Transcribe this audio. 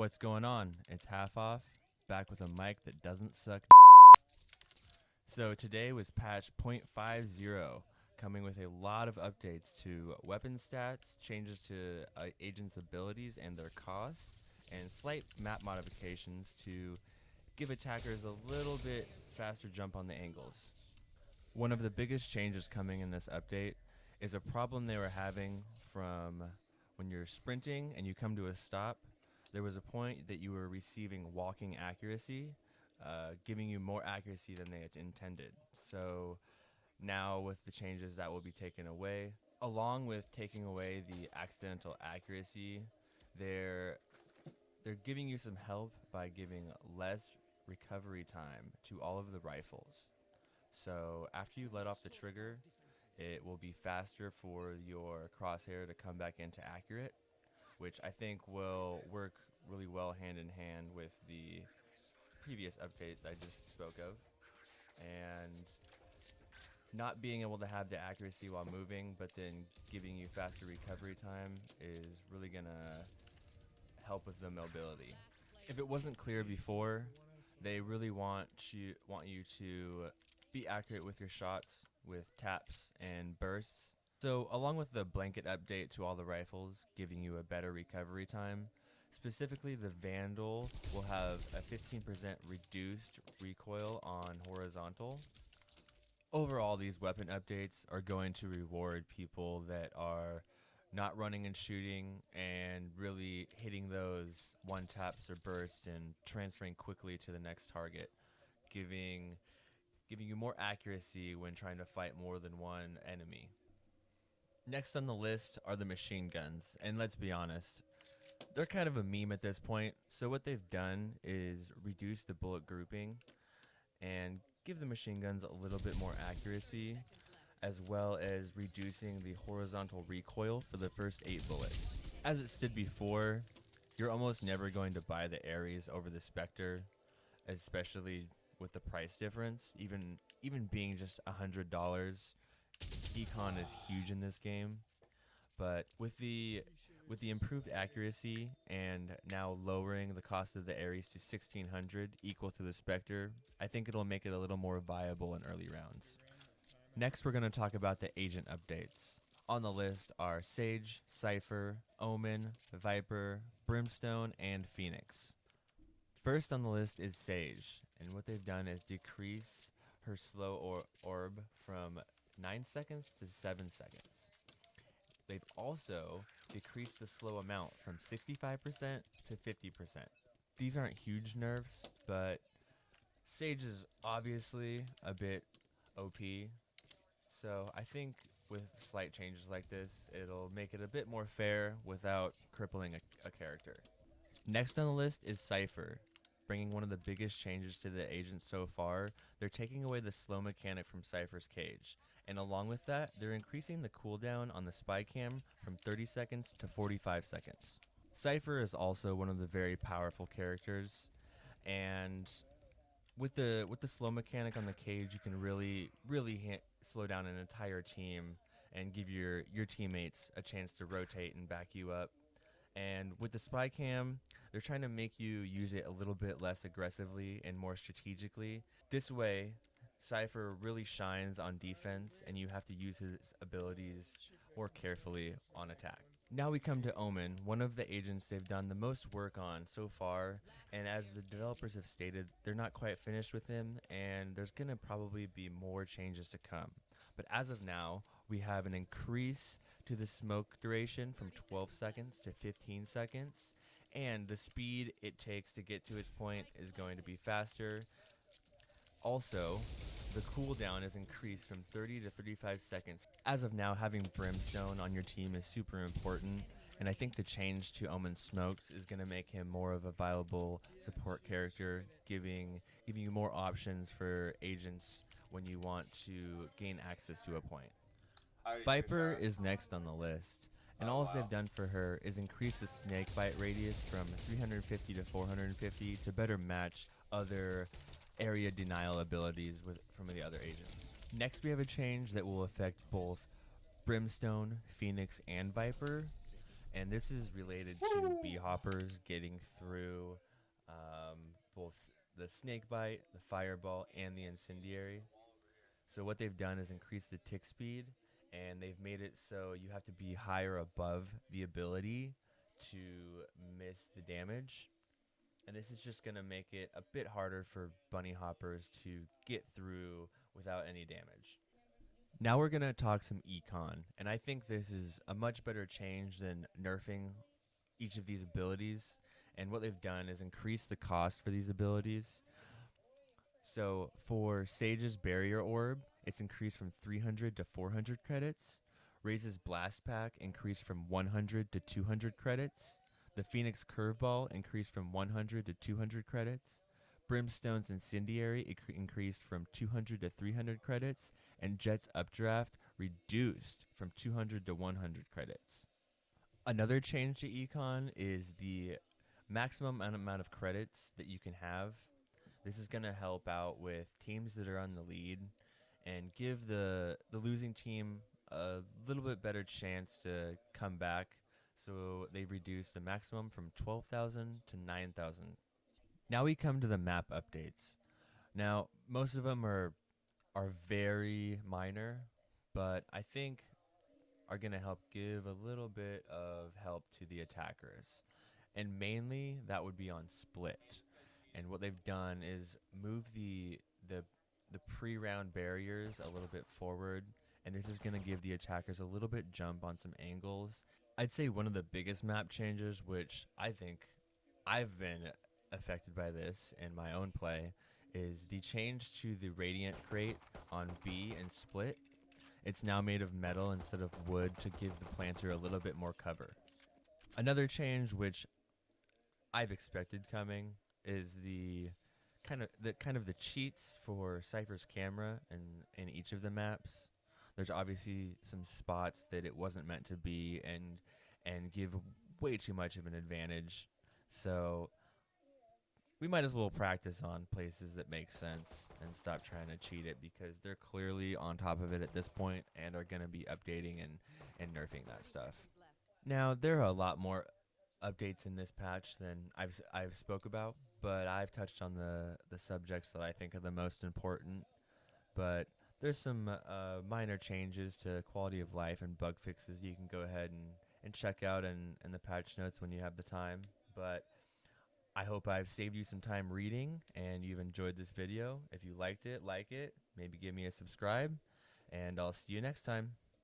What's going on? It's Half Off, back with a mic that doesn't suck. So today was patch 0.50, coming with a lot of updates to weapon stats, changes to agents' abilities and their costs, and slight map modifications to give attackers a little bit faster jump on the angles. One of the biggest changes coming in this update is a problem they were having from when you're sprinting and you come to a stop. There was a point that you were receiving walking accuracy, giving you more accuracy than they had intended. So now with the changes, that will be taken away. Along with taking away the accidental accuracy, they're giving you some help by giving less recovery time to all of the rifles. So after you let off the trigger, it will be faster for your crosshair to come back into accurate, which I think will work really well hand in hand with the previous update that I just spoke of. And not being able to have the accuracy while moving, but then giving you faster recovery time is really gonna help with the mobility. If it wasn't clear before, they really want you to be accurate with your shots with taps and bursts. So along with the blanket update to all the rifles, giving you a better recovery time, specifically the Vandal will have a 15% reduced recoil on horizontal. Overall, these weapon updates are going to reward people that are not running and shooting and really hitting those one taps or bursts and transferring quickly to the next target, giving you more accuracy when trying to fight more than one enemy. Next on the list are the machine guns, and let's be honest, they're kind of a meme at this point. So what they've done is reduce the bullet grouping and give the machine guns a little bit more accuracy, as well as reducing the horizontal recoil for the first 8 bullets. As it stood before, you're almost never going to buy the Ares over the Spectre, especially with the price difference. Even being just $100, econ is huge in this game. But with the improved accuracy and now lowering the cost of the Ares to 1600, equal to the Spectre, I think it'll make it a little more viable in early rounds. Next, we're going to talk about the agent updates. On the list are Sage, Cypher, Omen, Viper, Brimstone, and Pheonix. First on the list is Sage, and what they've done is decrease her slow orb from 9 seconds to 7 seconds. They've also decreased the slow amount from 65% to 50%. These aren't huge nerfs, but Sage is obviously a bit OP. So I think with slight changes like this, it'll make it a bit more fair without crippling a character. Next on the list is Cypher, bringing one of the biggest changes to the agent so far. They're taking away the slow mechanic from Cypher's cage, and along with that, they're increasing the cooldown on the spy cam from 30 seconds to 45 seconds. Cypher is also one of the very powerful characters, and with the slow mechanic on the cage, you can really slow down an entire team and give your teammates a chance to rotate and back you up. And with the spy cam, they're trying to make you use it a little bit less aggressively and more strategically. This way, Cypher really shines on defense, and you have to use his abilities more carefully on attack. Now we come to Omen, one of the agents they've done the most work on so far, and as the developers have stated, they're not quite finished with him, and there's going to probably be more changes to come. But as of now, we have an increase to the smoke duration from 12 seconds to 15 seconds, and the speed it takes to get to its point is going to be faster. Also, the cooldown is increased from 30 to 35 seconds. As of now, having Brimstone on your team is super important, and I think the change to Omen Smokes is going to make him more of a viable support character, giving you more options for agents when you want to gain access to a point. Viper is next on the list, and all they've done for her is increase the snake bite radius from 350 to 450 to better match other area denial abilities from the other agents. Next, we have a change that will affect both Brimstone, Pheonix, and Viper, And this is related to bee hoppers getting through both the snake bite, the fireball, and the incendiary. So what they've done is increase the tick speed, and they've made it so you have to be higher above the ability to miss the damage. And this is just going to make it a bit harder for bunny hoppers to get through without any damage. Now we're going to talk some econ, and I think this is a much better change than nerfing each of these abilities. And what they've done is increase the cost for these abilities. So for Sage's Barrier Orb, it's increased from 300 to 400 credits. Raise's Blast Pack increased from 100 to 200 credits. The Phoenix Curveball increased from 100 to 200 credits. Brimstone's Incendiary increased from 200 to 300 credits. And Jett's Updraft reduced from 200 to 100 credits. Another change to Econ is the maximum amount of credits that you can have. This is going to help out with teams that are on the lead and give the losing team a little bit better chance to come back. So they've reduced the maximum from 12,000 to 9,000. Now we come to the map updates. Now, most of them are very minor, but I think are going to help give a little bit of help to the attackers. And mainly that would be on split. And what they've done is move the pre-round barriers a little bit forward, and this is going to give the attackers a little bit jump on some angles. I'd say one of the biggest map changes, which I think I've been affected by this in my own play, is the change to the Radiant crate on B and split. It's now made of metal instead of wood to give the planter a little bit more cover. Another change which I've expected coming is the kind of the cheats for Cypher's camera in each of the maps. There's obviously some spots that it wasn't meant to be and give way too much of an advantage. So we might as well practice on places that make sense and stop trying to cheat it, because they're clearly on top of it at this point and are going to be updating and nerfing that stuff. Now, there are a lot more updates in this patch than I've spoke about, but I've touched on the subjects that I think are the most important. But there's some minor changes to quality of life and bug fixes you can go ahead and check out in the patch notes when you have the time. But I hope I've saved you some time reading and you've enjoyed this video. If you liked it, like it, maybe give me a subscribe, and I'll see you next time.